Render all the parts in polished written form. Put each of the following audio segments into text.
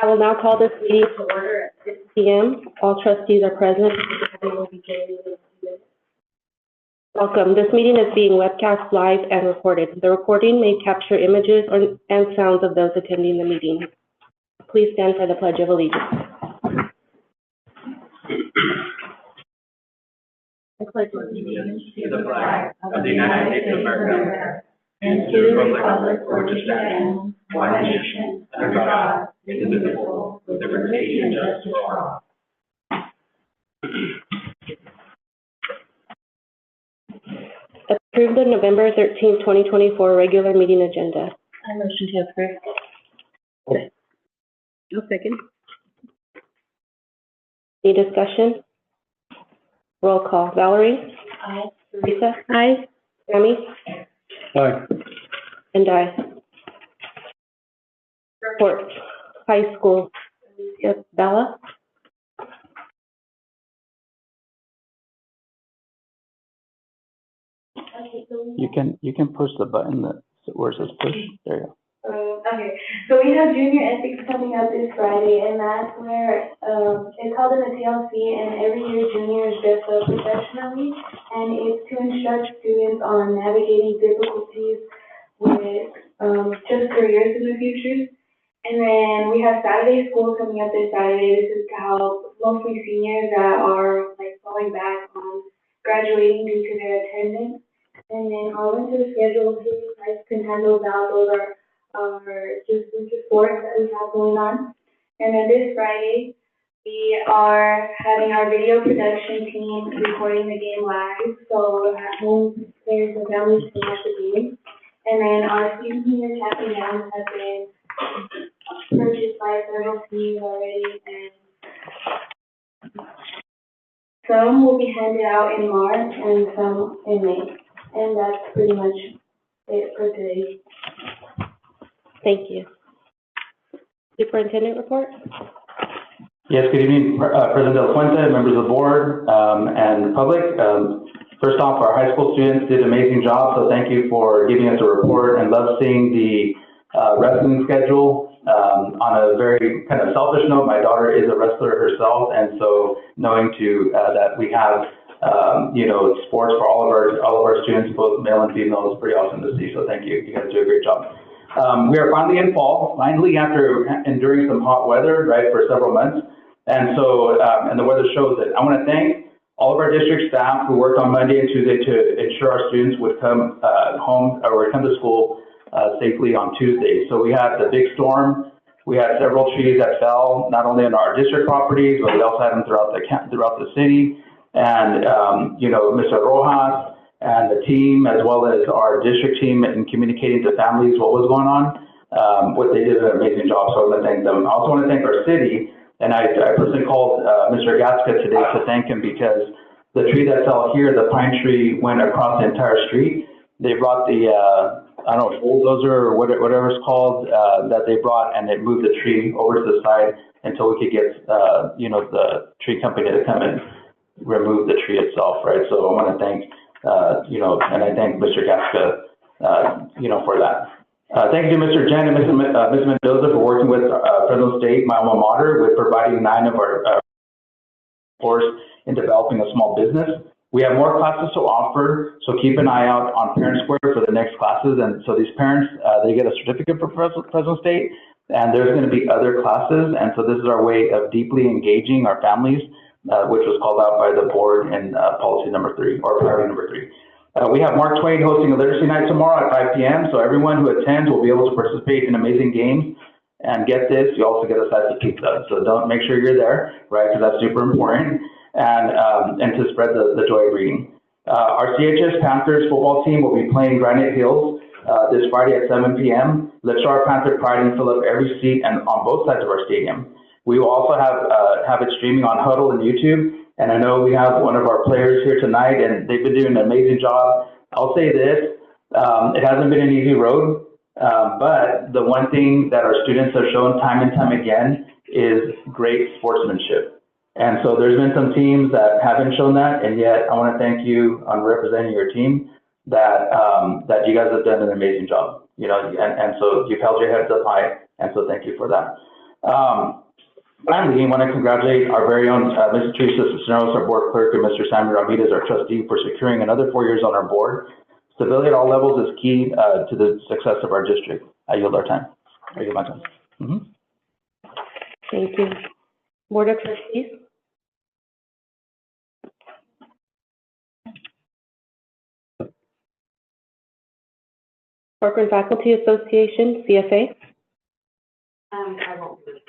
I will now call this meeting to order at 6 p.m. All trustees are present. Welcome. This meeting is being webcast live and recorded. The recording may capture images and sounds of those attending the meeting. Please stand for the Pledge of Allegiance. I pledge allegiance to the flag of the United States of America and to the republic for which it stands, one nation, under God, indivisible, with liberty and justice for all. Approve the November 13, 2024 regular meeting agenda. I motion to approve. No second. Any discussion? Roll call. Valerie? Aye. Teresa? Aye. Sammy? Aye. And I. Report. High school. Yes, Bella? You can push the button where it says push. There you go. Okay, so we have junior ethics coming up this Friday, and that's where it's held in the TLC, and every year juniors dress up professionally, and it's to instruct students on navigating difficulties with just careers in the future. And then we have Saturday school coming up this Saturday. This is to help mostly seniors that are like falling back on graduating due to their attendance. And then our winter schedule, if you guys can handle that, those are just winter sports that we have going on. And then this Friday, we are having our video production team recording the game live, so at home players and families can watch the game. And then our student senior cap and gowns have been purchased by several teams already, and some will be handed out in March and some in May. And that's pretty much it for today. Thank you. Superintendent report? Yes, good evening, President De La Fuente, members of the board, and the public. First off, our high school students did an amazing job, so thank you for giving us a report, and love seeing the wrestling schedule. On a very kind of selfish note, my daughter is a wrestler herself, and so knowing that we have sports for all of our students, both male and female, is pretty awesome to see. So thank you. You guys do a great job. We are finally in fall, after enduring some hot weather, right, for several months. And so, and the weather shows it. I want to thank all of our district staff who worked on Monday and Tuesday to ensure our students would come home or come to school safely on Tuesday. So we had the big storm. We had several trees that fell, not only on our district properties, but we also had them throughout the city. And, Mr. Rojas and the team, as well as our district team, in communicating to families what was going on, they did an amazing job. So I want to thank them. I also want to thank our city. And I personally called Mr. Gatska today to thank him because the tree that fell here, the pine tree, went across the entire street. They brought the, bulldozer or whatever it's called, that they brought, and it moved the tree over to the side until we could get, the tree company to come and remove the tree itself, right? So I want to thank, and I thank Mr. Gatska, for that. Thank you to Mr. Jen and Ms. Mendoza for working with Fresno State, my alma mater, with providing 9 of our course in developing a small business. We have more classes to offer, so keep an eye out on Parent Square for the next classes. And so these parents, they get a certificate from Fresno State, and there's going to be other classes. And so this is our way of deeply engaging our families, which was called out by the board in policy number 3, or priority number 3. We have Mark Twain hosting a literacy night tomorrow at 5 p.m. So everyone who attends will be able to participate in amazing games. And get this, you also get a slice of pizza. So make sure you're there, right? Because that's super important. And to spread the joy of reading. Our CHS Panthers football team will be playing Granite Hills this Friday at 7 p.m. Let's show our Panther pride and fill up every seat and on both sides of our stadium. We will also have it streaming on Huddle and YouTube. And I know we have one of our players here tonight, and they've been doing an amazing job. I'll say this, it hasn't been an easy road, but the one thing that our students have shown time and time again is great sportsmanship. And so there's been some teams that haven't shown that, and yet I want to thank you on representing your team that you guys have done an amazing job, and so you've held your heads up high, and so thank you for that. Finally, I want to congratulate our very own Mrs. Teresa Cisneros, our board clerk, and Mr. Samuel Ramirez, our trustee, for securing another 4 years on our board. Stability at all levels is key to the success of our district. I yield our time. I yield my time. Thank you. Board of Trustees. Corcoran Faculty Association, CFA. I won't do it.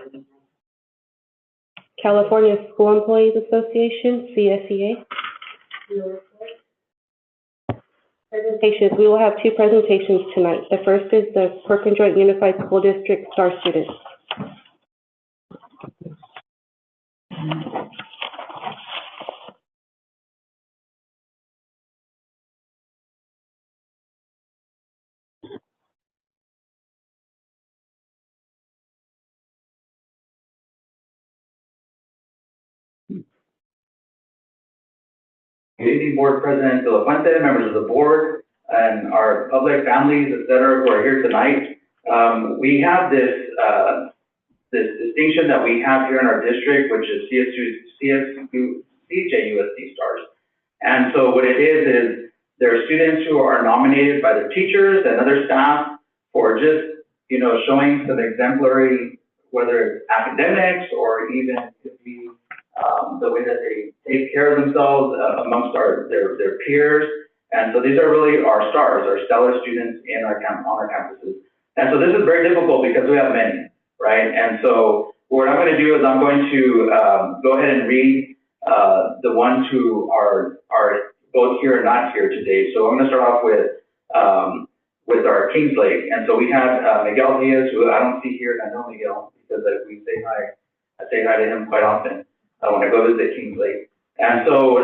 California School Employees Association, CSEA. Presentations. We will have 2 presentations tonight. The first is the Corcoran Joint Unified School District STAR students. Good evening, Board President De La Fuente, members of the board, and our public, families, et cetera, who are here tonight. We have this distinction that we have here in our district, which is CJUSD stars. And so what it is there are students who are nominated by their teachers and other staff for just, showing some exemplary, whether it's academics or even could be the way that they take care of themselves amongst their peers. And so these are really our stars, our stellar students on our campuses. And so this is very difficult because we have many, right? And so what I'm going to do is I'm going to go ahead and read the ones who are both here and not here today. So I'm going to start off with our Kings Lake. And so we have Miguel Diaz, who I don't see here, and I know Miguel because we say hi. I say hi to him quite often when I go visit Kings Lake. And so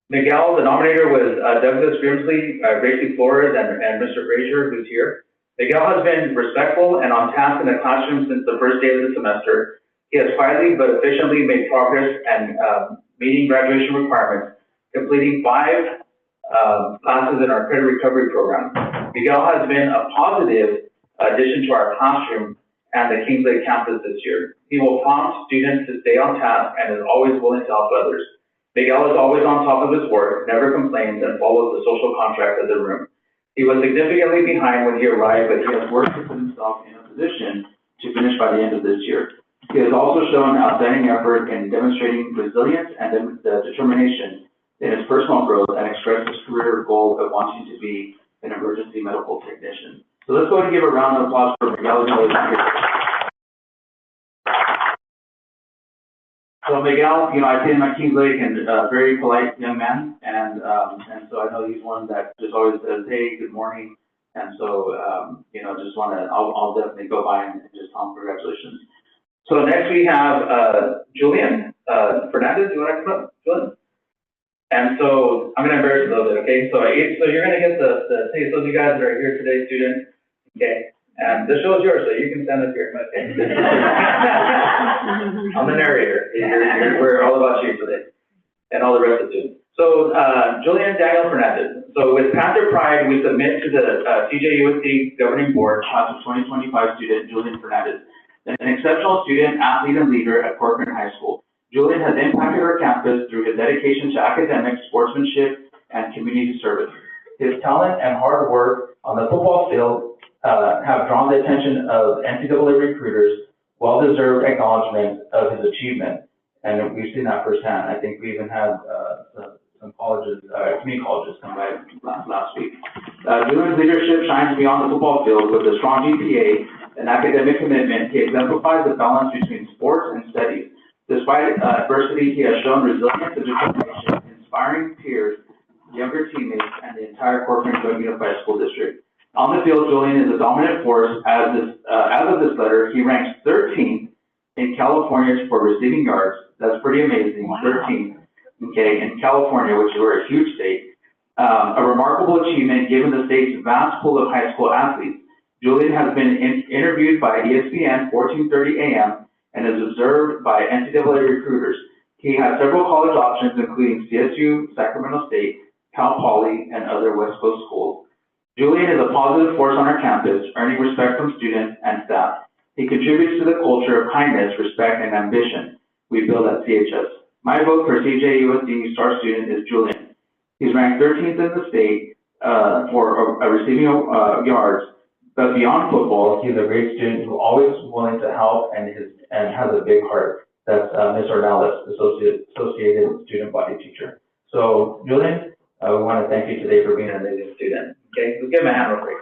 Miguel, the nominator was Douglas Grimsley, Gracie Flores, and Mr. Frazier, who's here. Miguel has been respectful and on task in the classroom since the first day of the semester. He has quietly but efficiently made progress and meeting graduation requirements, completing 5 classes in our credit recovery program. Miguel has been a positive addition to our classroom and the Kings Lake campus this year. He will prompt students to stay on task and is always willing to help others. Miguel is always on top of his work, never complains, and follows the social contract of the room. He was significantly behind when he arrived, but he has worked to put himself in a position to finish by the end of this year. He has also shown outstanding effort in demonstrating resilience and determination in his personal growth and expressed his career goal of wanting to be an emergency medical technician. So let's go ahead and give a round of applause for Miguel. So Miguel, I see him at Kings Lake, and a very polite young man, and so I know he's one that just always says, hey, good morning, and so, just want to, I'll definitely go by and just tell him congratulations. So next we have Julian Fernandez. You want to come up, Julian? And so I'm going to embarrass you a little bit, okay? So you're going to get the taste of you guys that are here today, students, okay? And the show is yours, so you can stand up here. Okay? I'm the narrator. We're all about you today, and all the rest of the students. So Julian Daniel Fernandez. So with Panther Pride, we submit to the CJUSD Governing Board class of 2025 student Julian Fernandez, an exceptional student, athlete, and leader at Corcoran High School. Julian has impacted our campus through his dedication to academics, sportsmanship, and community service. His talent and hard work on the football field have drawn the attention of NCAA recruiters, well-deserved acknowledgement of his achievement, and we've seen that firsthand. I think we even had some colleges, community colleges come by last week. Julian's leadership shines beyond the football field with a strong GPA and academic commitment. He exemplifies the balance between sports and studies. Despite adversity, he has shown resilience and determination, inspiring peers, younger teammates, and the entire Corcoran Joint Unified School District. On the field, Julian is a dominant force. As of this letter, he ranks 13th in California for receiving yards. That's pretty amazing. Wow. 13th, okay, in California, which is a huge state. A remarkable achievement given the state's vast pool of high school athletes. Julian has been interviewed by ESPN 1430 AM and is observed by NCAA recruiters. He has several college options, including CSU, Sacramento State, Cal Poly, and other West Coast schools. Julian is a positive force on our campus, earning respect from students and staff. He contributes to the culture of kindness, respect, and ambition we build at CHS. My vote for CJUSD star student is Julian. He's ranked 13th in the state for receiving yards, but beyond football, he's a great student who always willing to help and has a big heart. That's Ms. Ornelas, Associated Student Body Teacher. So, Julian, we want to thank you today for being an amazing student. Okay, let's give him a hand real quick.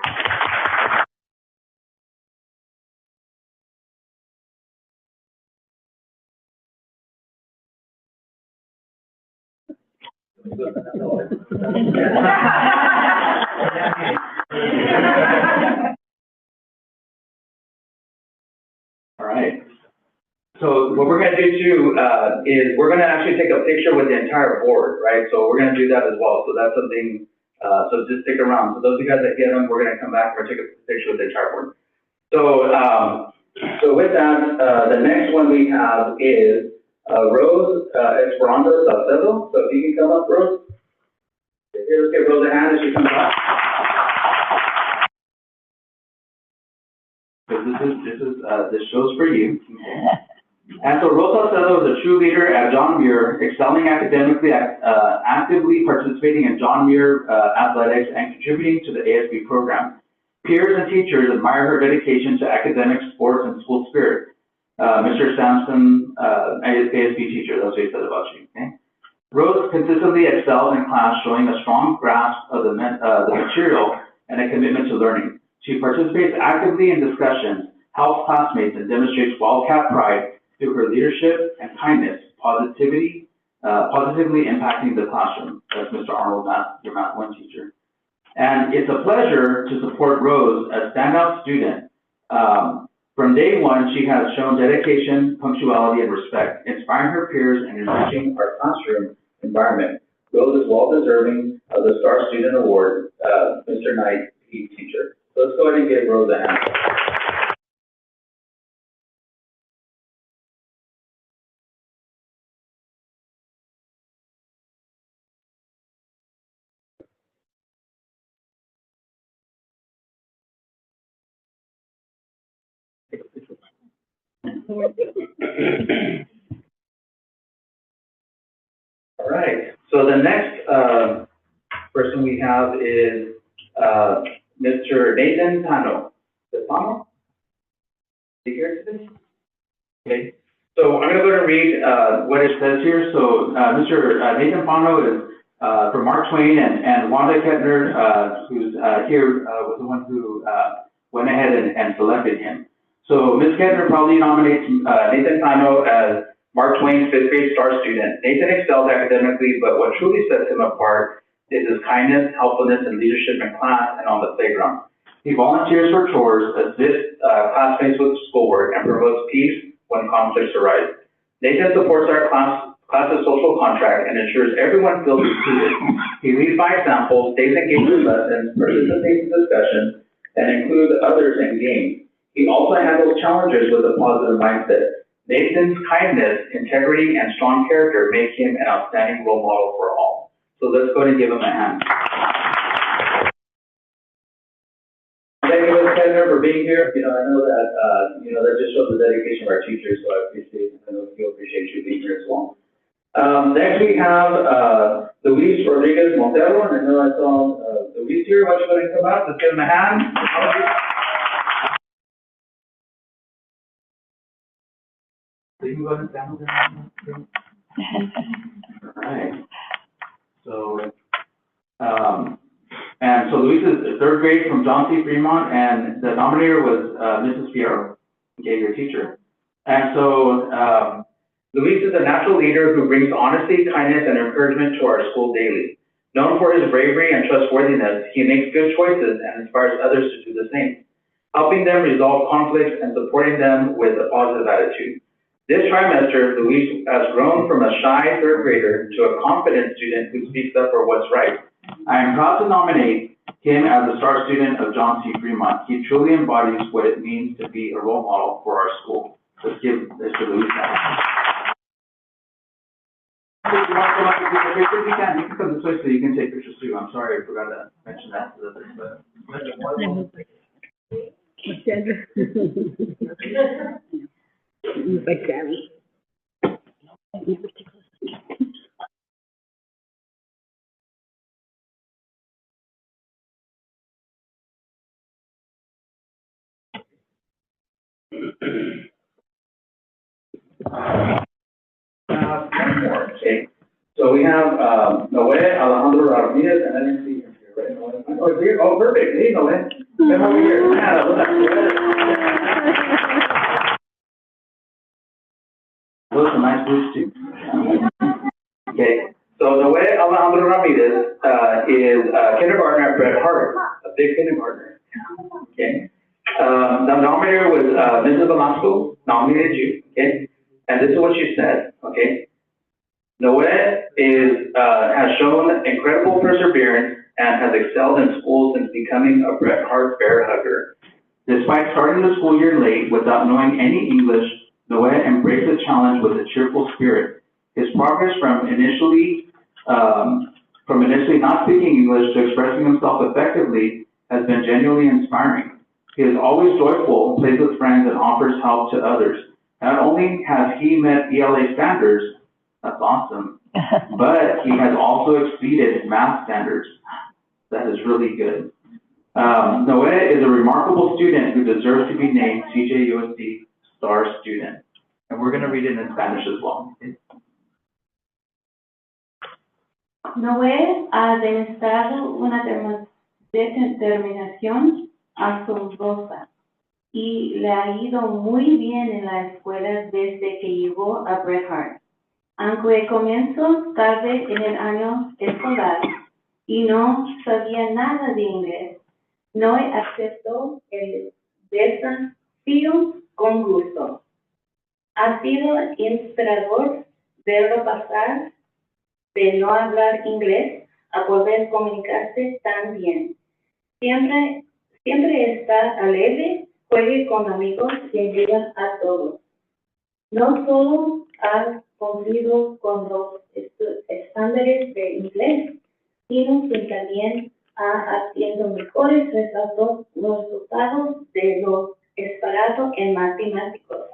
All right. So what we're going to do too is we're going to actually take a picture with the entire board, right? So we're going to do that as well. So that's something. So just stick around. So those of you guys that get them, we're going to come back and take a picture with the entire board. So so with that, the next one we have is Rose Esperanza Salcedo. So if you can come up, Rose. Here, let's give Rose a hand as she comes up. This show's for you. And so Rose Salcedo is a true leader at John Muir, excelling academically, actively participating in John Muir athletics and contributing to the ASB program. Peers and teachers admire her dedication to academics, sports, and school spirit. Mr. Sampson, ASB teacher, that's what he said about you. Okay? Rose consistently excels in class, showing a strong grasp of the material and a commitment to learning. She participates actively in discussions, helps classmates, and demonstrates Wildcat pride through her leadership and kindness, positively impacting the classroom. That's Mr. Arnold, your Math 1 teacher. And it's a pleasure to support Rose, a standout student. From day one, she has shown dedication, punctuality, and respect, inspiring her peers and enriching our classroom environment. Rose is well deserving of the Star Student Award, Mr. Knight, PE teacher. So let's go ahead and give Rose a hand. All right. So the next person we have is Mr. Nathan Pano. Pano? Is he here today? Okay. So I'm going to go and read what it says here. So Mr. Nathan Pano is from Mark Twain, and Wanda Kettner, who's here, was the one who went ahead and selected him. So Ms. Kettner probably nominates Nathan Pano as Mark Twain's 5th grade star student. Nathan excels academically, but what truly sets him apart is his kindness, helpfulness, and leadership in class and on the playground. He volunteers for chores, assists classmates with schoolwork, and promotes peace when conflicts arise. Nathan supports our class's social contract and ensures everyone feels included. He leads by example, stays engaged in lessons, participates in discussions, and includes others in games. He also handles challenges with a positive mindset. Nathan's kindness, integrity, and strong character make him an outstanding role model for all. So let's go ahead and give him a hand. Thank you, Ms. Kettner, for being here. I know that, that just shows the dedication of our teachers, so I appreciate you being here as well. Next we have Luis Rodriguez Montero, and I know I saw Luis here. Why don't you go ahead and come out? Let's give him a hand. You can go ahead and stand over there. All right. So, and so Luis is 3rd grade from John C. Fremont, and the nominator was Mrs. Fierro, okay, your teacher. And so Luis is a natural leader who brings honesty, kindness, and encouragement to our school daily. Known for his bravery and trustworthiness, he makes good choices and inspires others to do the same, helping them resolve conflicts and supporting them with a positive attitude. This trimester, Luis has grown from a shy 3rd grader to a confident student who speaks up for what's right. I am proud to nominate him as a star student of John C. Fremont. He truly embodies what it means to be a role model for our school. Let's give Mr. Luis that. If you want to come up and take a picture, you can come this way so you can take pictures too. I'm sorry, I forgot to mention that to the others, but. Like Grammy. Okay, so we have, Noé Alejandro Ramirez, and I didn't see him here, right? Noé? Oh, here, oh, perfect, hey, Noé, come over here. Yeah, look at those are nice boots too. Okay, so Noé Alejandro Ramirez, is a kindergartner at Bret Hart, a big kindergartner. Okay, the nominator was, Mrs. Velasco, nominated you, okay? And this is what she said, okay? Noé has shown incredible perseverance and has excelled in school since becoming a Bret Hart bear hugger. Despite starting the school year late without knowing any English, Noé embraced the challenge with a cheerful spirit. His progress from initially not speaking English to expressing himself effectively has been genuinely inspiring. He is always joyful, plays with friends, and offers help to others. Not only has he met ELA standards, that's awesome, but he has also exceeded math standards. That is really good. Noé is a remarkable student who deserves to be named CJUSD Star Student. And we're going to read it in Spanish as well. Noé ha demostrado una determinación asombrosa y le ha ido muy bien en la escuela desde que llegó a Bret Hart. Aunque comenzó tarde en el año escolar y no sabía nada de inglés, Noé aceptó el desafío con gusto. Ha sido inspirador verlo pasar de no hablar inglés a poder comunicarse tan bien. Siempre está alegre, juegue con amigos y ayuda a todos. No solo ha cumplido con los estándares de inglés, sino que también ha haciendo mejores resultados de lo esperado en matemáticos.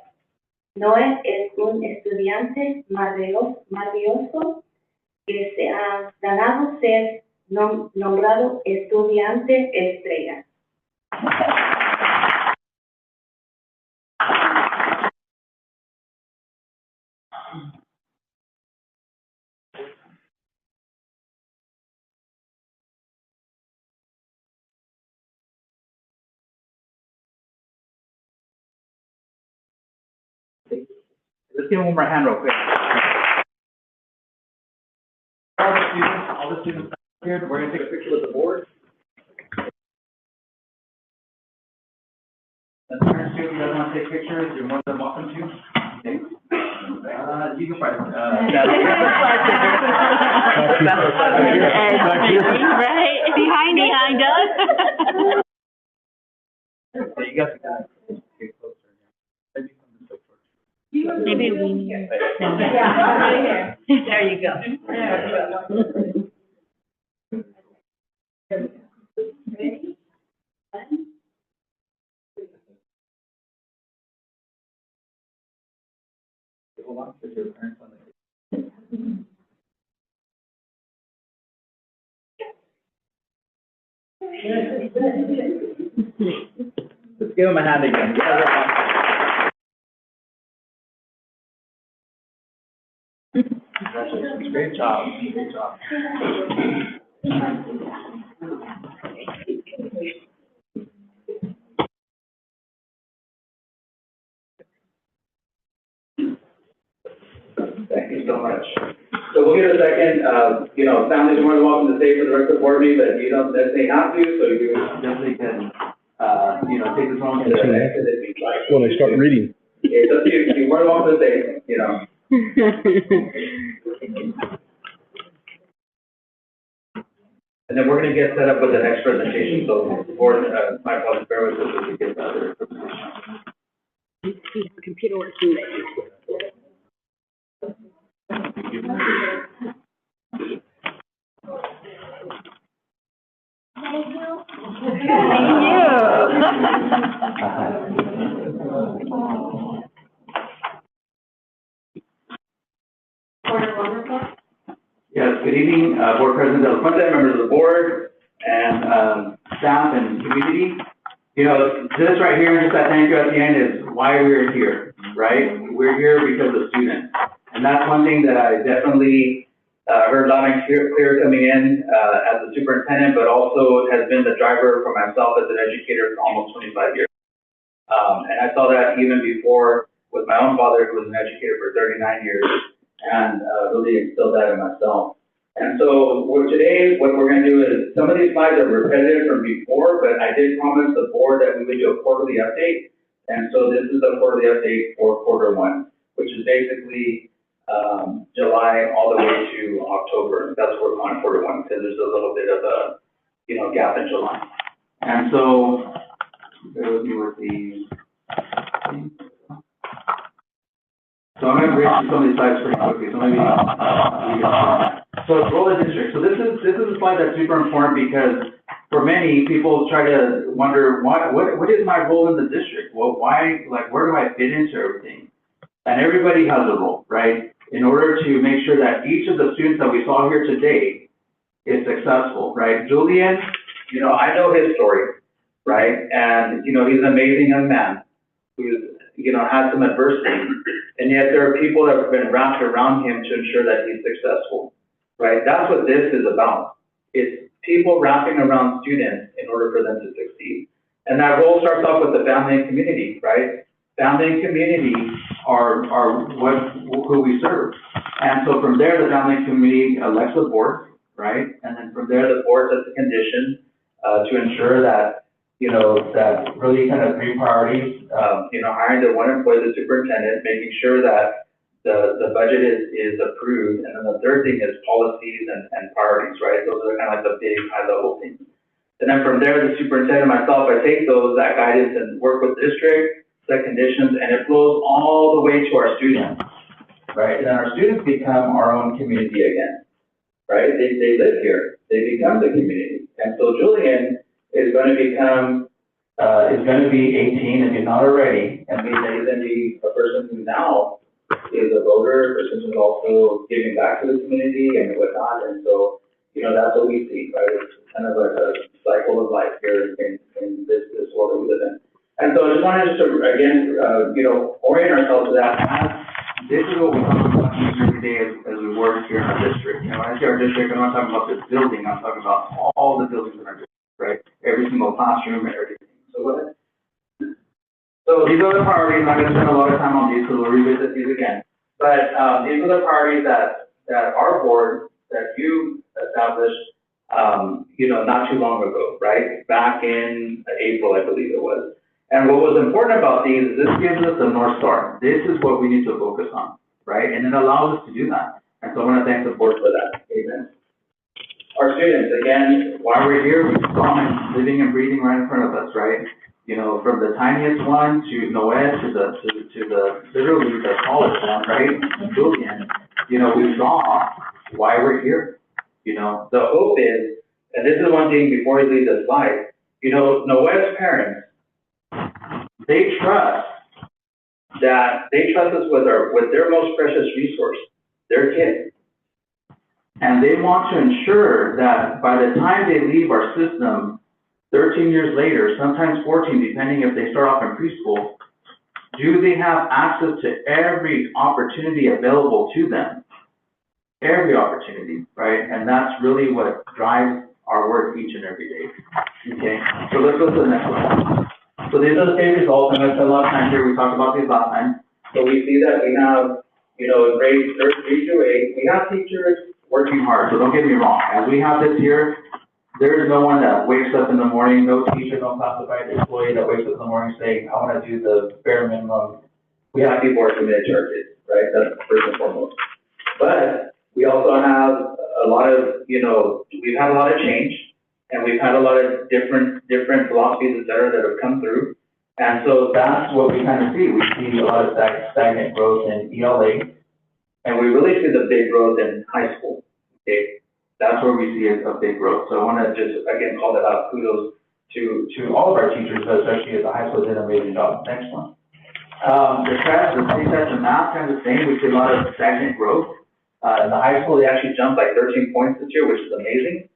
Noé es un estudiante maravilloso que se ha ganado ser nombrado estudiante estrella. Let's give him one more hand real quick. All the students here, we're going to take a picture with the board. And parents too, if you guys want to take pictures, you're more than welcome to. Okay. You can probably, Right, behind us. you guys can get closer. Maybe come this way first. Maybe we. Yeah, right here. There you go. Ready? Hold on, put your parents on the. Let's give him a hand again. Congratulations. Great job. Great job. Thank you so much. So we'll get a second, families are more than welcome to stay for the rest of the board meeting, but you don't necessarily have to, so you definitely can, take this moment to exit if you'd like. When I start reading. It's up to you, you're more than welcome to stay, And then we're gonna get set up with the next presentation, so board, my apologies, bear with us as we get the other presentation. Computer working. Thank you. Yes, good evening, Board President De La Fuente, members of the board, and staff and community. You know, this right here, just that thank you at the end is why we're here, right? We're here because of students. And that's one thing that I definitely heard loud and clear coming in as a superintendent, but also has been the driver for myself as an educator for almost 25 years. And I saw that even before with my own father, who was an educator for 39 years, and really instilled that in myself. And so today, what we're going to do is, some of these slides are repetitive from before, but I did promise the board that we would do a quarterly update. And so this is a quarterly update for Q1, which is basically July all the way to October. That's what we're calling Q1, because there's a little bit of a gap in July. And so bear with me with the. So I'm going to bring some of these slides pretty quickly. So maybe so role of district. So this is a slide that's super important because for many people try to wonder what is my role in the district? Well, why, like, where do I fit into everything? And everybody has a role, right? In order to make sure that each of the students that we saw here today is successful, right? Julian, I know his story, right? And he's an amazing young man who's had some adversity. And yet there are people that have been wrapped around him to ensure that he's successful, right? That's what this is about. It's people wrapping around students in order for them to succeed. And that role starts off with the family and community, right? Family and community are who we serve. And so from there, the family and community elects the board, right? And then from there, the board sets the condition to ensure that that really kind of three priorities, hiring the one employee, the superintendent, making sure that the budget is approved. And then the third thing is policies and priorities, right? Those are kind of like the big high level things. And then from there, the superintendent and myself, I take that guidance and work with district, set conditions, and it flows all the way to our students, right? And then our students become our own community again, right? They live here, they become the community. And so Julian is going to become, is going to be 18 if he's not already, and he's going to be a person who now is a voter, a person who's also giving back to the community and whatnot. And so, that's what we see, right? It's kind of like a cycle of life here in this world that we live in. And so I just wanted to, again, orient ourselves to that. This is what we talk about every day as we work here in our district. When I say our district, I'm not talking about this building, I'm talking about all the buildings in our district. Right? Every single classroom and everything. So these are the priorities. I'm not going to spend a lot of time on these because we'll revisit these again. But these are the priorities that our board, that you established, not too long ago, right? Back in April, I believe it was. And what was important about these is this gives us a North Star. This is what we need to focus on, right? And it allows us to do that. And so I want to thank the board for that. Amen. Our students, again, while we're here, we saw them living and breathing right in front of us, right? From the tiniest one to Noed to the literally the tallest one, right? Julian, we saw why we're here. The hope is, and this is one thing before we leave the slide, Noed's parents, they trust us with their most precious resource, their kids. And they want to ensure that by the time they leave our system, 13 years later, sometimes 14, depending if they start off in preschool, do they have access to every opportunity available to them? Every opportunity, right? And that's really what drives our work each and every day. Okay, so let's go to the next one. So these are the same results, and I spent a lot of time here. We talked about these last time. So we see that we have, grades 3 through 8, we have teachers working hard, so don't get me wrong. As we have this here, there is no one that wakes up in the morning, no teacher, no classified employee that wakes up in the morning saying, I want to do the bare minimum. We have people who are committed to our kids, right? That's first and foremost. But we also have a lot of, we've had a lot of change, and we've had a lot of different philosophies, et cetera, that have come through. And so that's what we kind of see. We see a lot of stagnant growth in ELA. And we really see the big growth in high school, okay? That's where we see a big growth. So I want to just, again, call that out. Kudos to all of our teachers, but especially at the high school, did an amazing job. Next one. The state test and math kind of the same. We see a lot of stagnant growth. In the high school, they actually jumped by 13 points this year, which is amazing.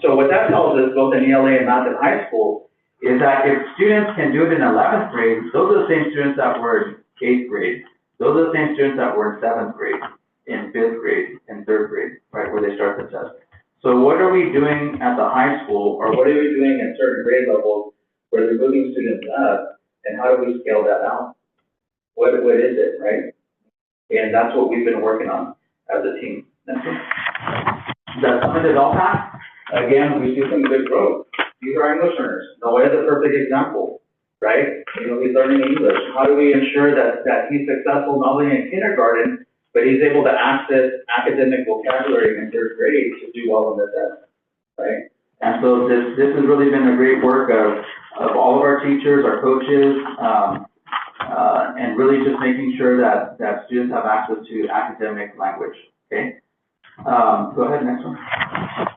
So what that tells us, both in ELA and math in high school, is that if students can do it in 11th grade, those are the same students that were in 8th grade. Those are the same students that were in 7th grade, in 5th grade, in 3rd grade, right, where they start the test. So what are we doing at the high school, or what are we doing at certain grade levels where they're moving students up, and how do we scale that out? What is it, right? And that's what we've been working on as a team. That's something that all pass. Again, we see some good growth. These are English learners. Noah is a perfect example, right? You know, he's learning English. How do we ensure that he's successful not only in kindergarten, but he's able to access academic vocabulary in 3rd grade to do well in the test, right? And so this has really been a great work of all of our teachers, our coaches, and really just making sure that students have access to academic language, okay? Go ahead, next one.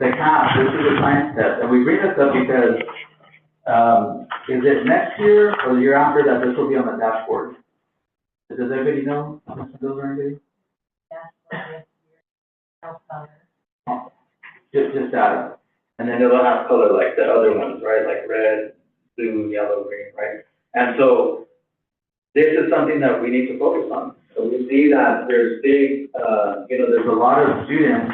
The CAP, this is a science test, and we bring this up because is it next year or the year after that this will be on the dashboard? Does everybody know? Those are anybody? Just data. And then it'll have color like the other ones, right? Like red, blue, yellow, green, right? And so this is something that we need to focus on. So we see that there's big, there's a lot of students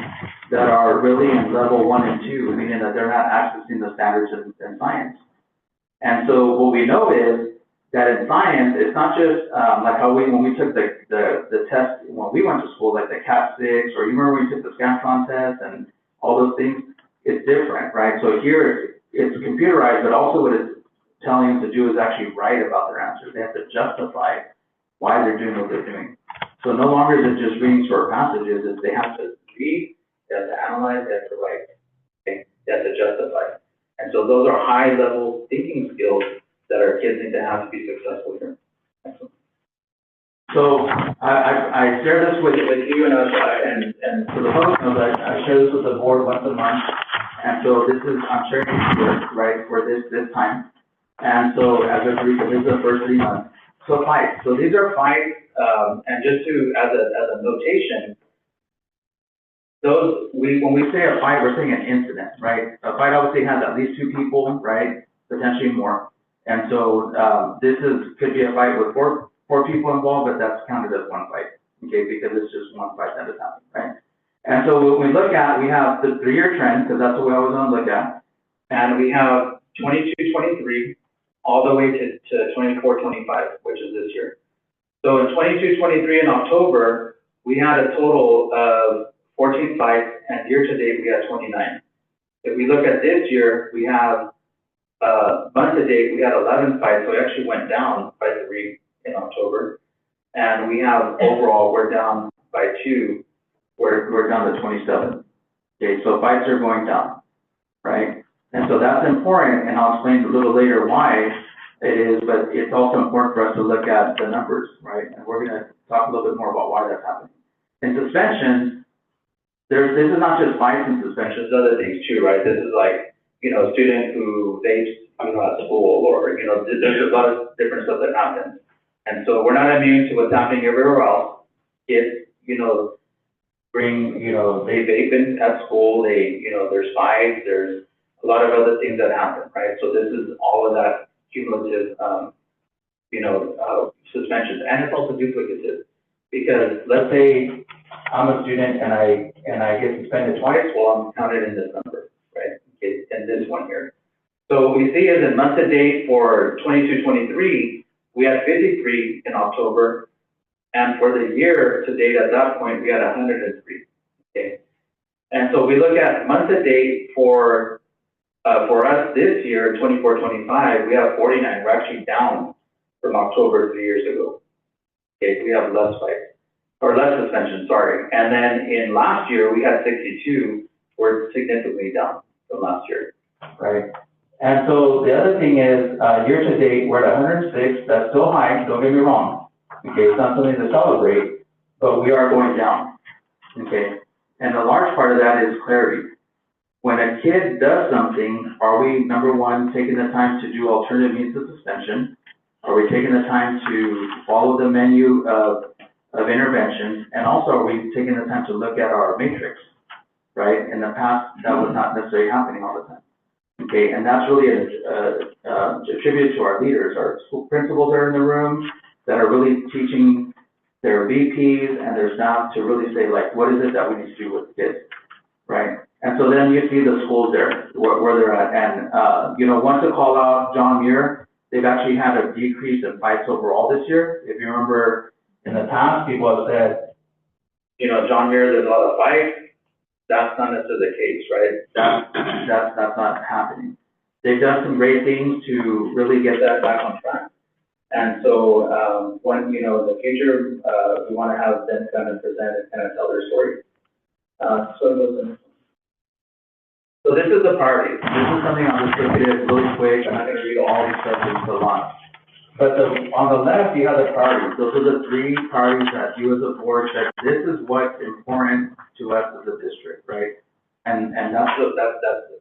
that are really in level 1 and 2, meaning that they're not accessing the standards in science. And so what we know is that in science, it's not just like how when we took the test when we went to school, like the CAT 6, or you remember when we took the Scantron test and all those things, it's different, right? So here it's computerized, but also what it's telling them to do is actually write about their answers. They have to justify why they're doing what they're doing. So no longer is it just reading short passages, it's they have to read, they have to analyze, they have to write, okay? They have to justify. And so those are high level thinking skills that our kids need to have to be successful here. Excellent. So I share this with you and for the folks know that I share this with the board once a month. And so I'm sharing this right for this time. And so as a group, this is the first 3 months. So fights. So these are fights, and just to as a notation, when we say a fight, we're saying an incident, right? A fight obviously has at least 2 people, right? Potentially more. And so this could be a fight with four people involved, but that's counted as one fight, okay? Because it's just one fight that has happened, right? And so what we look at, we have the 3-year trend, because that's what we always want to look at, and we have 22-23 all the way to 24-25, which is this year. So in 22-23 in October, we had a total of 14 fights, and year to date we had 29. If we look at this year, we have month to date, we had 11 fights, so it actually went down by 3 in October. And we have overall, we're down by 2, we're down to 27. Okay, so fights are going down, right? And so that's important, and I'll explain a little later why it is, but it's also important for us to look at the numbers, right? And we're going to talk a little bit more about why that's happening. In suspensions, this is not just fights and suspensions, other things too, right? This is like, a student who vapes, at school, or, there's a lot of different stuff that happens. And so we're not immune to what's happening everywhere else. Kids, they vape in at school, there's fights, there's a lot of other things that happen, right? So this is all of that cumulative, suspensions, and it's also duplicative. Because let's say I'm a student and I get suspended twice, well, I'm counted in this number, right? Okay, in this one here. So what we see is in month to date for 22-23, we had 53 in October, and for the year to date at that point, we had 103. Okay, and so we look at month to date for us this year, 24-25, we have 49. We're actually down from October 3 years ago. Okay, we have less fights, or less suspension, sorry. And then in last year, we had 62. We're significantly down from last year, right? And so the other thing is, year to date, we're at 106. That's still high, don't get me wrong. Okay, it's not something to celebrate, but we are going down, okay? And a large part of that is clarity. When a kid does something, are we, number one, taking the time to do alternative means of suspension? Are we taking the time to follow the menu of of intervention? And also, are we taking the time to look at our matrix, right? In the past, that was not necessarily happening all the time. Okay, and that's really attributed to our leaders, our school principals are in the room that are really teaching their VPs and their staff to really say, like, what is it that we need to do with kids, right? And so then you see the schools there, where they're at. And, you know, one to call out John Muir, they've actually had a decrease in fights overall this year. If you remember, in the past, people have said, you know, John Muir, there's a lot of fights. That's not necessarily the case, right? That's not happening. They've done some great things to really get that back on track. And so, when, you know, in the future, we want to have them come and present and kind of tell their story. So this is the priority. This is something I'm just looking at really quick. I'm not going to read all these stuff, it's a lot. But on the left, you have the priorities. Those are the three priorities that you as a board said, this is what's important to us as a district, right? And that's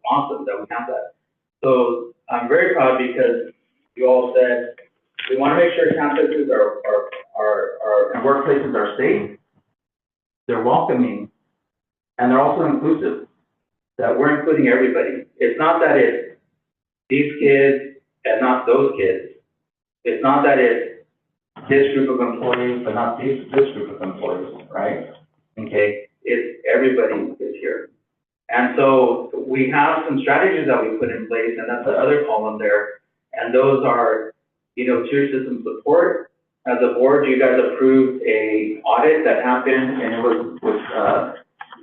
awesome that we have that. So I'm very proud because you all said, we want to make sure campuses and workplaces are safe, they're welcoming, and they're also inclusive, that we're including everybody. It's not that it's these kids and not those kids. It's not that it's this group of employees, but not this group of employees, right? Okay, it's everybody is here. And so we have some strategies that we put in place, and that's the other column there. And those are, you know, tier system support. As a board, you guys approved a audit that happened, and it was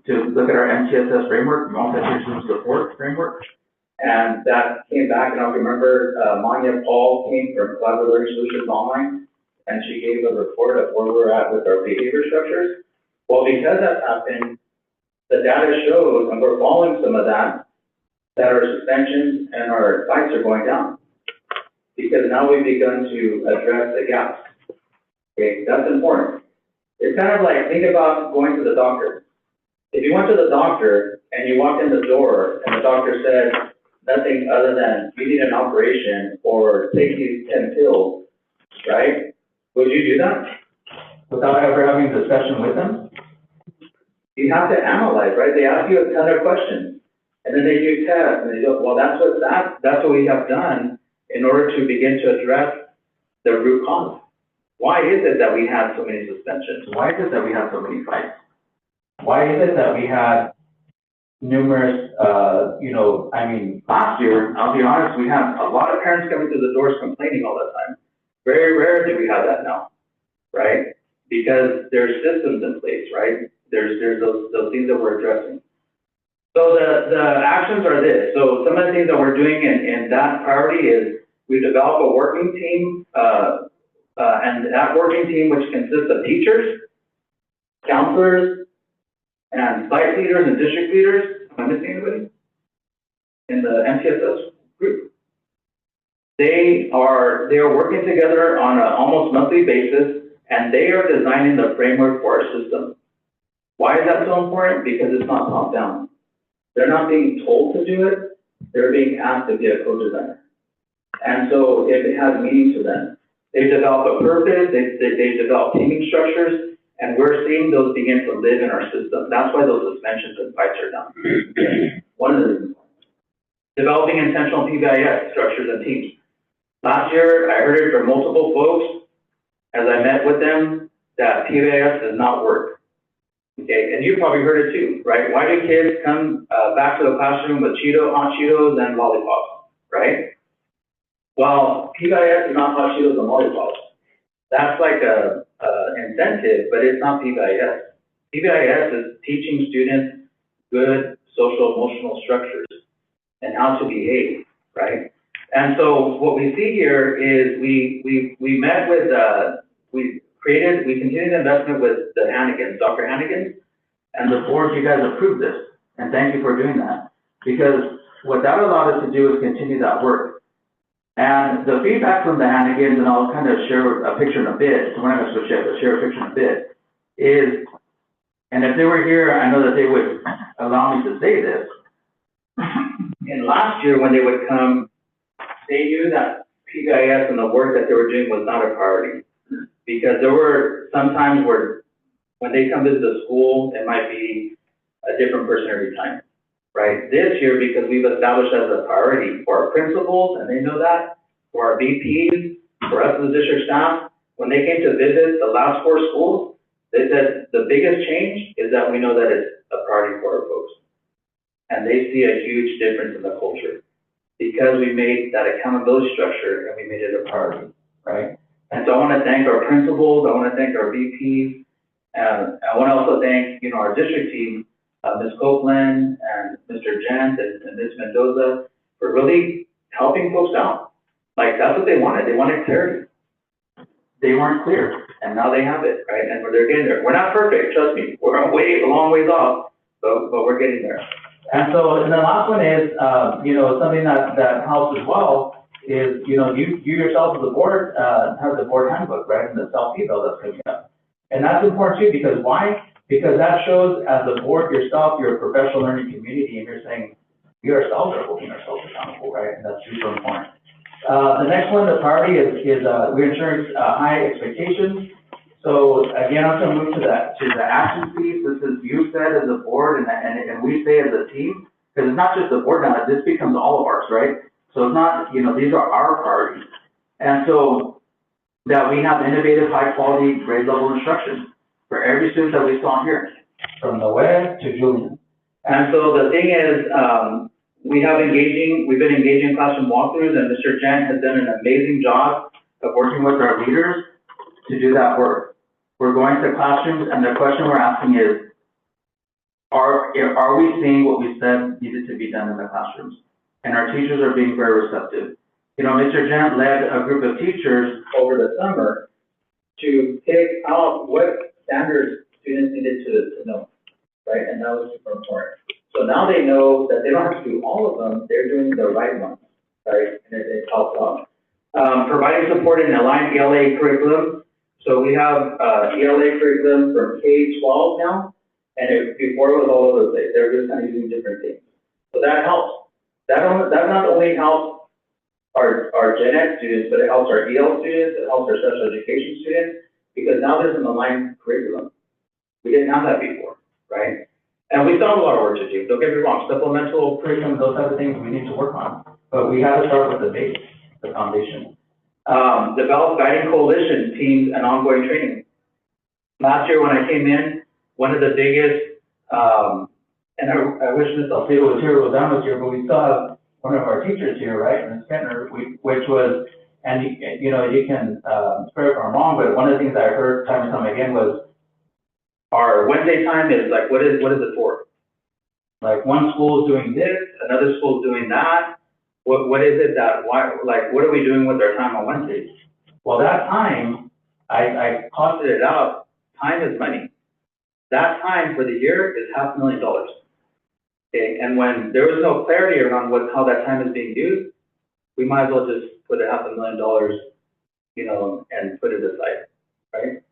to look at our MTSS framework, multi-tier system support framework. And that came back, and I remember Manya Paul came from Collaborative Learning Solutions Online, and she gave a report of where we're at with our behavior structures. Well, because that happened, the data shows, and we're following some of that, that our suspensions and our fights are going down. Because now we've begun to address the gaps. Okay, that's important. It's kind of like, think about going to the doctor. If you went to the doctor and you walked in the door and the doctor said nothing other than you need an operation or take these 10 pills, right? Would you do that? Without ever having a discussion with them? You have to analyze, right? They ask you a ton of questions, and then they do tests, and they go, well, that's what we have done in order to begin to address the root cause. Why is it that we had so many suspensions? Why is it that we had so many fights? Why is it that we had numerous, last year, I'll be honest, we had a lot of parents coming to the doors complaining all the time. Very rare do we have that now, right? Because there's systems in place, right? There's those things that we're addressing. So the actions are this. So some of the things that we're doing in that priority is we develop a working team, and that working team, which consists of teachers, counselors, and site leaders and district leaders. Am I missing anybody? In the MTSS group. They are working together on an almost monthly basis, and they are designing the framework for our system. Why is that so important? Because it's not top down. They're not being told to do it, they're being asked to be a co-designer. And so it has meaning to them. They develop a purpose, they develop teaming structures, and we're seeing those begin to live in our system. That's why those suspensions and fights are down. One of the reasons. Developing intentional PBIS structures and teams. Last year, I heard it from multiple folks as I met with them that PBIS does not work. Okay, and you probably heard it too, right? Why do kids come back to the classroom with hot Cheetos and lollipops, right? Well, PBIS is not hot Cheetos and lollipops. That's like a incentive, but it's not PBIS. PBIS is teaching students good social emotional structures and how to behave, right? And so what we see here is we met with, we continued investment with the Hannigans, Dr. Hannigans, and the board, you guys approved this, and thank you for doing that, because what that allowed us to do is continue that work. And the feedback from the Hannigans, and I'll kind of share a picture in a bit, so we're not going to share a picture in a bit, is, and if they were here, I know that they would allow me to say this, and last year when they would come, they knew that PBIS and the work that they were doing was not a priority. Because there were some times where when they come visit the school, it might be a different person every time, right? This year, because we've established as a priority for our principals, and they know that, for our VPs, for us as the district staff, when they came to visit the last 4 schools, they said the biggest change is that we know that it's a priority for our folks. And they see a huge difference in the culture because we made that accountability structure and we made it a priority, right? And so I want to thank our principals, I want to thank our VPs, and I want to also thank, our district team, Ms. Copeland and Mr. Jent and Ms. Mendoza for really helping folks out. Like, that's what they wanted. They wanted clarity. They weren't clear, and now they have it, right? And they're getting there. We're not perfect, trust me. We're a long ways off, but we're getting there. And so, and the last one is, something that helps as well is, you yourself as the board, have the board handbook, right? And the self-eval that's coming up. And that's important too, because why? Because that shows as the board yourself, you're a professional learning community, and you're saying, we ourselves are holding ourselves accountable, right? And that's super important. The next one, the priority is we're ensuring high expectations. So again, I'm going to move to the action piece. This is you said as a board, and we say as a team, because it's not just the board now. This becomes all of ours, right? So it's not, these are our priorities, and so that we have innovative, high quality, grade level instruction for every student that we saw here, from Noé to Julian. And so the thing is, we've been engaging classroom walkthroughs, and Mr. Jen has done an amazing job of working with our leaders to do that work. We're going to classrooms, and the question we're asking is, are we seeing what we said needed to be done in the classrooms? And our teachers are being very receptive. Mr. Jen led a group of teachers over the summer to pick out what standards students needed to know, right? And that was super important. So now they know that they don't have to do all of them, they're doing the right ones, right? And it helps out. Providing support in aligned ELA curriculum. So we have ELA curriculum from K-12 now, and before it was all over the place. They're just kind of using different things. So that helps. That not only helps our Gen Ed students, but it helps our EL students, it helps our special education students, because now there's an aligned curriculum. We didn't have that before, right? And we still have a lot of work to do. Don't get me wrong, supplemental curriculum, those type of things we need to work on. But we have to start with the base, the foundation. Develop guiding coalition teams and ongoing training. Last year when I came in, one of the biggest, and I wish Ms. Alcedo was here, Rodan was here, but we still have one of our teachers here, right, Ms. Kentner, which was, and you can correct if I'm wrong, but one of the things I heard time and time again was, our Wednesday time is like, what is it for? Like, one school is doing this, another school is doing that. What is it that, what are we doing with our time on Wednesdays? Well, that time, I costed it out. Time is money. That time for the year is $500,000. Okay, and when there was no clarity around how that time is being used, we might as well just put $500,000, and put it aside, right?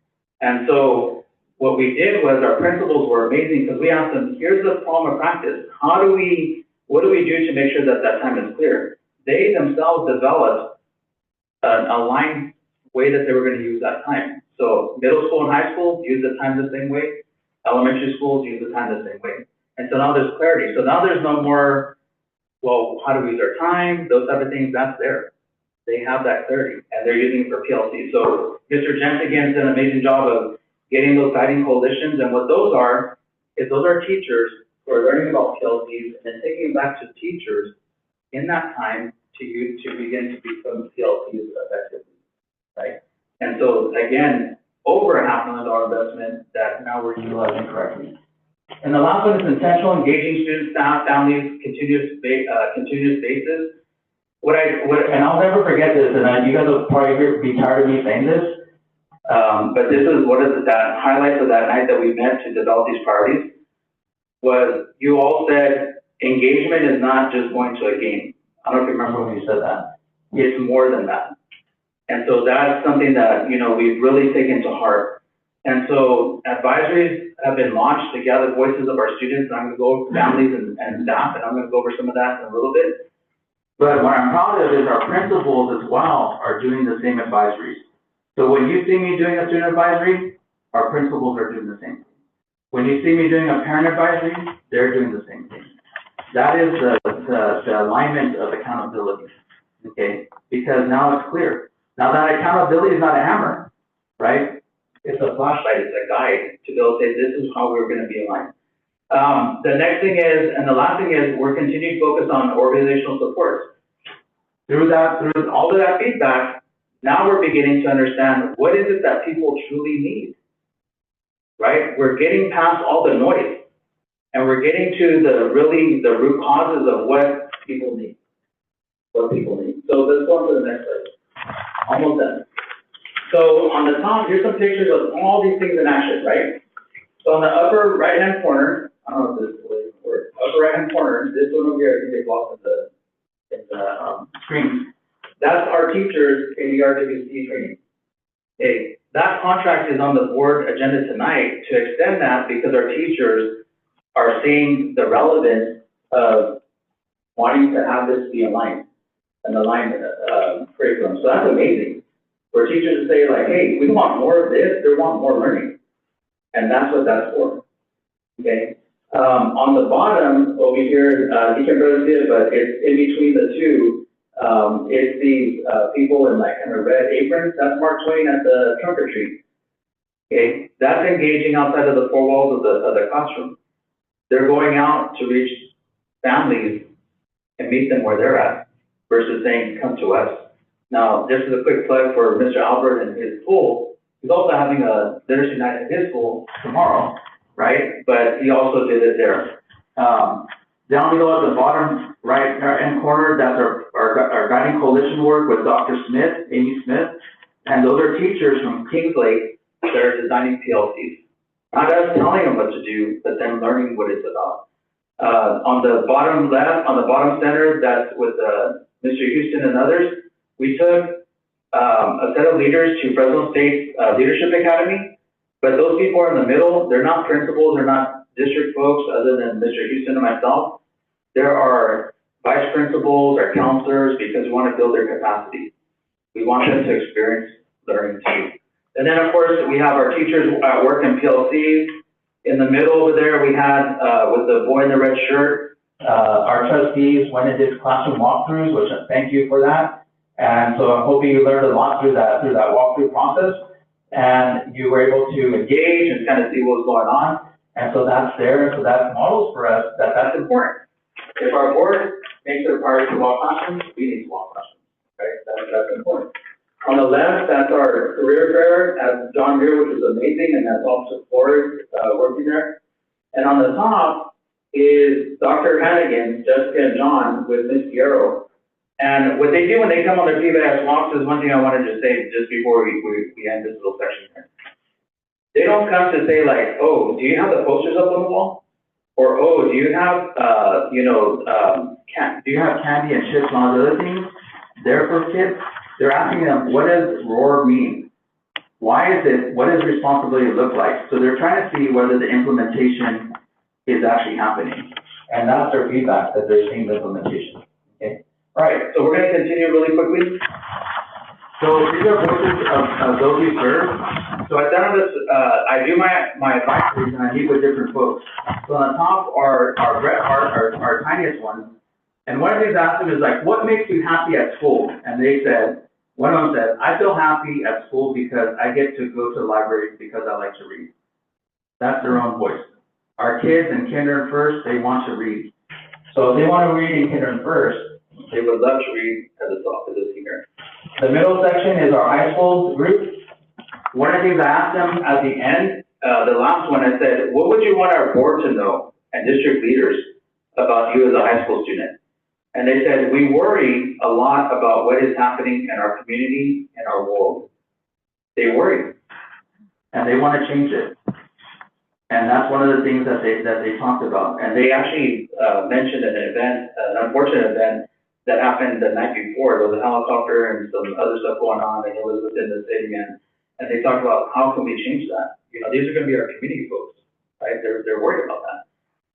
And so what we did was our principals were amazing, because we asked them, here's the problem of practice. What do we do to make sure that that time is clear? They themselves developed an aligned way that they were going to use that time. So middle school and high school use the time the same way. Elementary schools use the time the same way. And so now there's clarity. So now there's no more, well, how do we use our time? Those type of things, that's there. They have that clarity, and they're using it for PLC. So Mr. Jent, again, did an amazing job of getting those guiding coalitions. And what those are, is those are teachers who are learning about PLCs and then taking it back to teachers in that time to begin to become PLCs effectively, right? And so again, over a $500,000 investment that now we're utilizing correctly. And the last one is intentional, engaging students, staff, families, continuous basis. And I'll never forget this, and you guys will probably be tired of me saying this, but this is that highlights of that night that we met to develop these priorities. Was you all said engagement is not just going to a game. I don't know if you remember when you said that. It's more than that. And so that's something that, we've really taken to heart. And so advisories have been launched to gather voices of our students. I'm going to go over families and staff, and I'm going to go over some of that in a little bit. But what I'm proud of is our principals as well are doing the same advisories. So when you see me doing a student advisory, our principals are doing the same thing. When you see me doing a parent advisory, they're doing the same thing. That is the alignment of accountability, okay? Because now it's clear. Now that accountability is not a hammer, right? It's a flashlight, it's a guide to be able to say, this is how we're gonna be aligned. The next thing is, and the last thing is, we're continuing to focus on organizational support. Through all of that feedback, now we're beginning to understand what is it that people truly need, right? We're getting past all the noise, and we're getting to the root causes of what people need. So let's go on to the next slide. Almost done. So on the top, here's some pictures of all these things in action, right? So on the upper right-hand corner, I don't know if this will work. Upper right-hand corner, this one over here, I think they blocked in the screen. That's our teachers in ERWC training. Okay, that contract is on the board agenda tonight to extend that because our teachers are seeing the relevance of wanting to have this be aligned, an aligned curriculum. So that's amazing. For teachers to say like, hey, we want more of this, they want more learning. And that's what that's for, okay? On the bottom over here, you can barely see it, but it's in between the two. It's these people in like kind of red aprons. That's Mark Twain at the trunk or treat. Okay, that's engaging outside of the four walls of the classroom. They're going out to reach families and meet them where they're at, versus saying, come to us. Now, this is a quick plug for Mr. Albert and his school. He's also having a literacy night at his school tomorrow, right? But he also did it there. Down below at the bottom right-hand corner, that's our guiding coalition work with Dr. Smith, Amy Smith, and those are teachers from Kings Lake that are designing PLCs. Not us telling them what to do, but them learning what it's about. On the bottom left, on the bottom center, that's with Mr. Houston and others. We took a set of leaders to Fresno State Leadership Academy, but those people are in the middle. They're not principals, they're not district folks other than Mr. Houston and myself. There are vice principals or counselors because we want to build their capacity. We want them to experience learning too. And then of course we have our teachers at work in PLCs. In the middle over there we had, with the boy in the red shirt, our trustees went and did classroom walkthroughs, which thank you for that. And so I'm hoping you learned a lot through that walkthrough process. And you were able to engage and kind of see what was going on. And so that's there. So that models for us that that's important. If our board makes it a priority to walk classrooms, we need to walk classrooms, right? That's important. On the left, that's our career fair at John Muir, which is amazing, and that's also Flores working there. And on the top is Dr. Hannigan, Jessica, and John with Ms. Guerrero. And what they do when they come on their PBS walks is one thing I wanted to say just before we end this little section here. They don't come to say like, oh, do you have the posters up on the wall? Or, oh, do you have, do you have candy and chips and all the other things there for kids? They're asking them, what does ROAR mean? Why is it, what does responsibility look like? So they're trying to see whether the implementation is actually happening. And that's their feedback, that they're seeing the implementation, okay? All right, so we're gonna continue really quickly. So these are voices of those we serve. So at the end of this, I do my advisories and I meet with different folks. So on the top are our tiniest ones. And one of these asked them is like, what makes you happy at school? And they said, one of them said, I feel happy at school because I get to go to the library because I like to read. That's their own voice. Our kids in kinder and first, they want to read. So if they want to read in kinder and first, they would love to read as a senior. The middle section is our high school group. One of the things I asked them at the end, the last one, I said, what would you want our board to know and district leaders about you as a high school student? And they said, we worry a lot about what is happening in our community and our world. They worry, and they want to change it. And that's one of the things that they talked about. And they actually mentioned an event, an unfortunate event that happened the night before. There was a helicopter and some other stuff going on, and it was within the city. And they talked about how can we change that? You know, these are going to be our community folks, right? They're worried about that.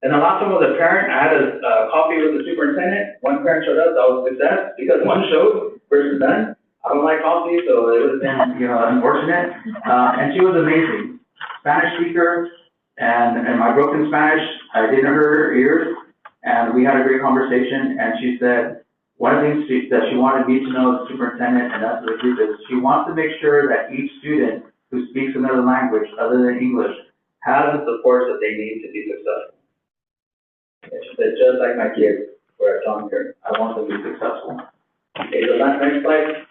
And the last one was a parent. I had a coffee with the superintendent. One parent showed up, that was success, because one showed versus none. I don't like coffee, so it would have been, unfortunate. And she was amazing. Spanish speaker, and my broken Spanish, I didn't hurt her ears, and we had a great conversation, and she said, one of the things that she wanted me to know as superintendent, and that's the group, is she wants to make sure that each student who speaks another language other than English has the support that they need to be successful. And she said, just like my kids were at John here, I want them to be successful. Okay, the next slide.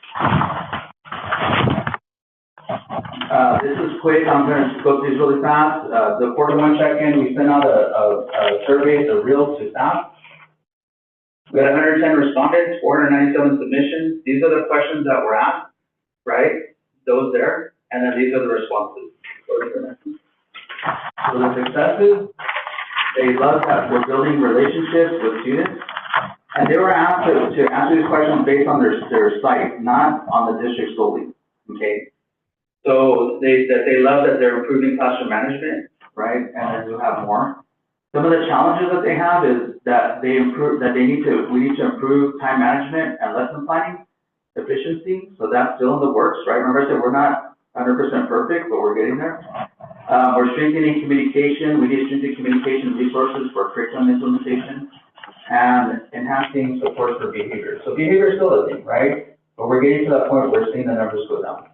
This is quick, I'm going to go through these really fast. The quarter one check-in, we sent out a survey, the real to staff. We had 110 respondents, 497 submissions. These are the questions that were asked, right? Those there, and then these are the responses. So the successes, they love that we're building relationships with students, and they were asked to answer these questions based on their site, not on the district solely, okay? So they love that they're improving classroom management, right? And then we'll have more. Some of the challenges that they have is that we need to improve time management and lesson planning efficiency. So that's still in the works, right? Remember I said we're not 100% perfect, but we're getting there. We're strengthening communication. We need strengthening communication resources for curriculum implementation and enhancing support for behavior. So behavior is still a thing, right? But we're getting to that point where we're seeing the numbers go down.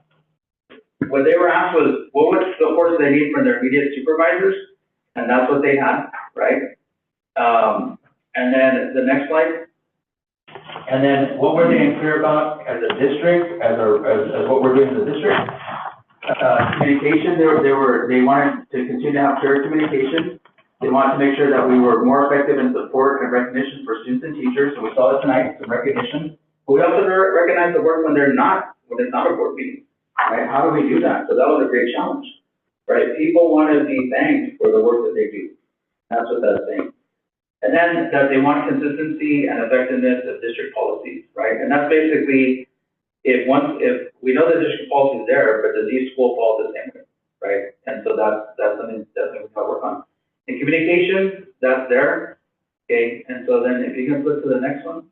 What they were asked was, what support do they need from their immediate supervisors? And that's what they had, right? And then the next slide. And then what were they unclear about as a district, as what we're doing as a district? Communication, they wanted to continue to have clear communication. They wanted to make sure that we were more effective in support and recognition for students and teachers. So we saw that tonight, some recognition. But we also recognize the work when it's not a board meeting, right? How do we do that? So that was a great challenge, right? People want to be thanked for the work that they do. That's what that's saying. And then that they want consistency and effectiveness of district policies, right? And that's basically, if we know the district policy is there, but does each school follow the same way, right? And so that's something we have to work on. In communication, that's there, okay? And so then if you can flip to the next one.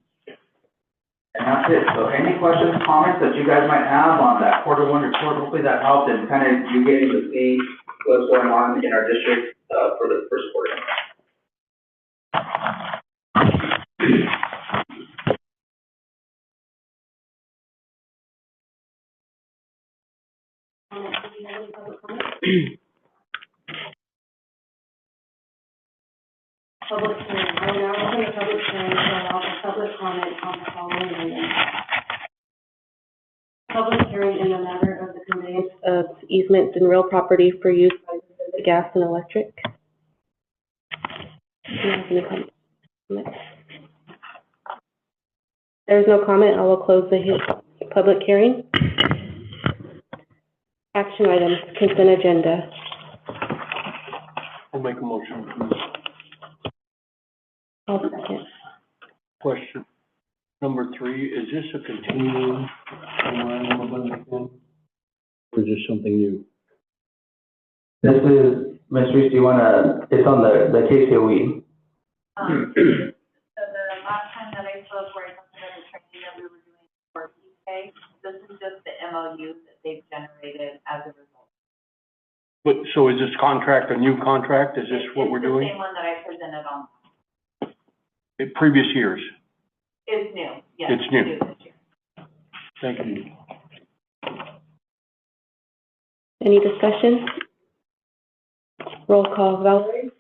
And that's it. So any questions, comments that you guys might have on that quarter one report, hopefully that helped and kind of you getting to see what's going on in our district for the first quarter. Public hearing. I will now open the public hearing to allow for public comment on the following item. Public hearing in the matter of the conveyance of easements and real property for use by the gas and electric. There is no comment. I will close the public hearing. Action items, consent agenda. I'll make a motion. I'll second. Question number 3, is this a continuing memorandum of understanding? Or is this something new? This is, Ms. Reese, do you want to, it's on the KCOE. So the last time that I spoke, where I talked about the training that we were doing for UK, this is just the MOU that they've generated as a result. But, so is this contract a new contract? Is this what we're doing? It's the same one that I presented on. In previous years? It's new, yes. It's new. This year. Thank you. Any discussion? Roll call. Valerie?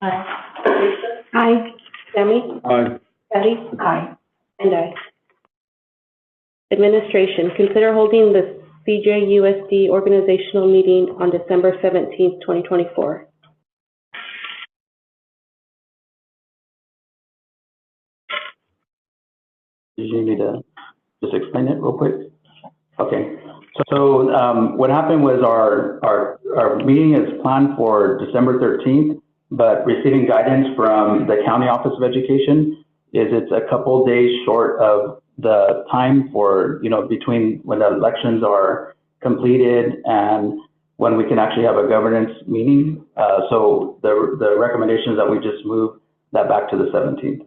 Aye. Lisa? Aye. Sammy? Aye. Patty? Aye. And I. Administration, consider holding the CJUSD organizational meeting on December 17th, 2024. Did you need to just explain it real quick? Okay. So what happened was our meeting is planned for December 13th, but receiving guidance from the County Office of Education is it's a couple days short of the time for, between when the elections are completed and when we can actually have a governance meeting. So the recommendation is that we just move that back to the 17th.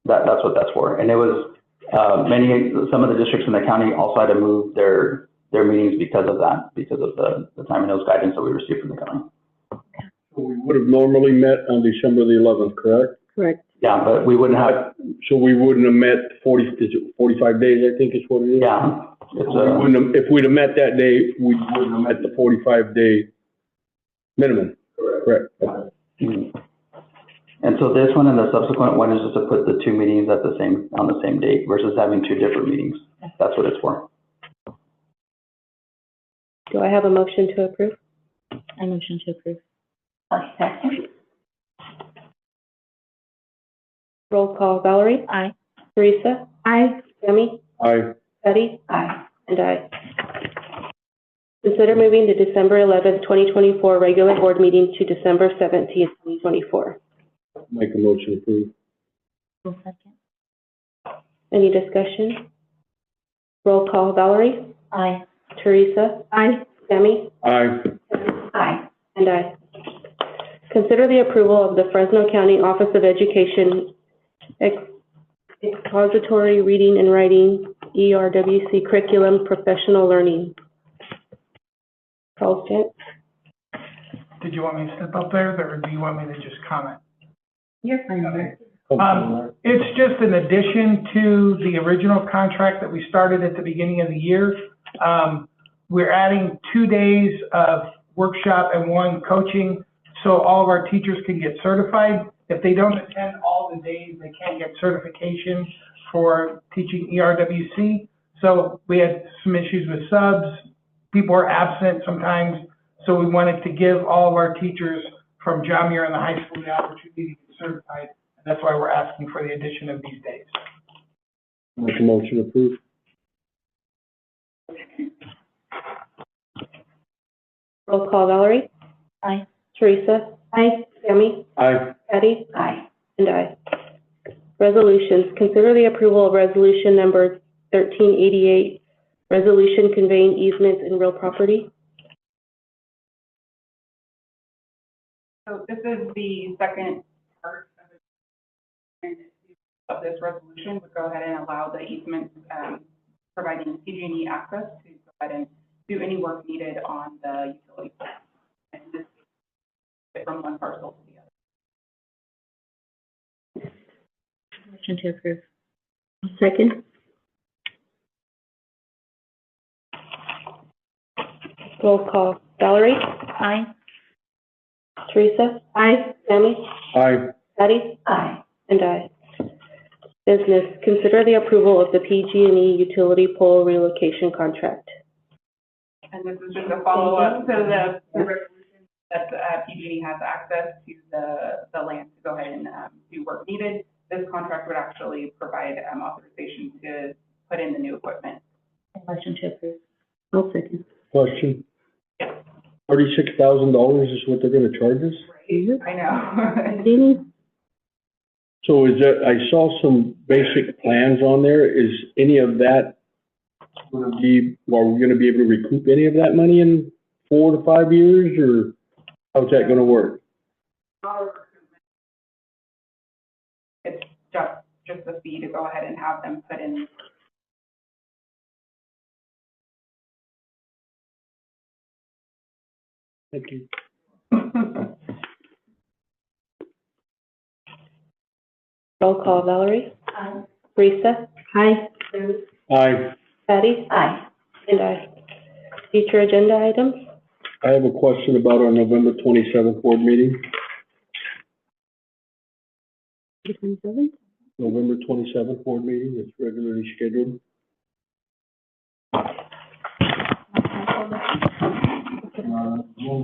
That's what that's for. And it was some of the districts in the county also had to move their meetings because of that, because of the time and notice guidance that we received from the county. We would have normally met on December the 11th, correct? Correct. Yeah, but we wouldn't have, So we wouldn't have met 45 days, I think is what it is? yeah, it's We wouldn't have, if we'd have met that day, we wouldn't have met the 45-day minimum. Correct. Mhm. And so this one and the subsequent one is just to put the two meetings on the same date versus having two different meetings. That's what it's for. Do I have a motion to approve? I motion to approve. Second. Roll call, Valerie? Aye. Teresa? Aye. Tammy? Aye. Patty? Aye. And I. Consider moving the December 11th, 2024 regular board meeting to December 17th, 2024. Make a motion to approve. Second. Any discussion? Roll call, Valerie? Aye. Teresa? Aye. Tammy? Aye. Aye. And I. Consider the approval of the Fresno County Office of Education Expository Reading and Writing, ERWC Curriculum Professional Learning. Charles Gent? Did you want me to step up there, or do you want me to just comment? You're fine. It's just an addition to the original contract that we started at the beginning of the year. We're adding 2 days of workshop and 1 coaching, so all of our teachers can get certified. If they don't attend all the days, they can't get certification for teaching ERWC. So we had some issues with subs. People are absent sometimes, so we wanted to give all of our teachers from John Muir and the high school the opportunity to get certified. And that's why we're asking for the addition of these days. Make a motion to approve. Roll call, Valerie? Aye. Teresa? Aye. Tammy? Aye. Patty? Aye. And I. Resolutions. Consider the approval of resolution number 1388, resolution conveying easements in real property. So this is the second part of this resolution, would go ahead and allow the easements, providing PG&E access to go ahead and do any work needed on the utility pole. And this is from one parcel to the other. Motion to approve. Second. Roll call. Valerie? Aye. Teresa? Aye. Tammy? Aye. Patty? Aye. And I. Business. Consider the approval of the PG&E utility pole relocation contract. And this is just a follow-up to the resolution that PG&E has access to the land to go ahead and do work needed. This contract would actually provide authorization to put in the new equipment. Motion to approve. I'll second. Question. $36,000 is what they're gonna charge us? I know. Jeannie? So is that, I saw some basic plans on there. Is any of that gonna be, are we gonna be able to recoup any of that money in 4 to 5 years, or how's that gonna work? It's just a fee to go ahead and have them put in. Thank you. Roll call. Valerie? Aye. Teresa? Aye. Aye. Patty? Aye. And I. Future agenda items? I have a question about our November 27th board meeting. November 27th board meeting, it's regularly scheduled.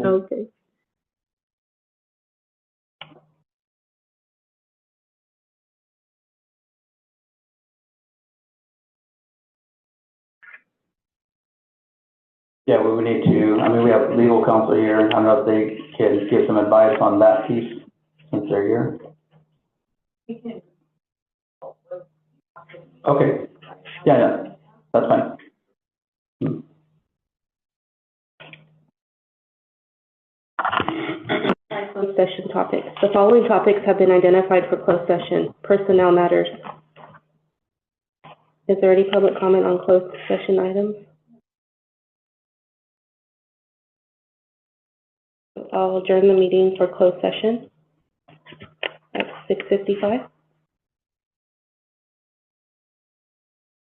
Okay. Yeah, we would need to, I mean, we have legal counsel here. I don't know if they can give some advice on that piece since they're here. Okay. Yeah, that's fine. Closed session topics. The following topics have been identified for closed session. Personnel matters. Is there any public comment on closed session items? I'll adjourn the meeting for closed session at 6:55.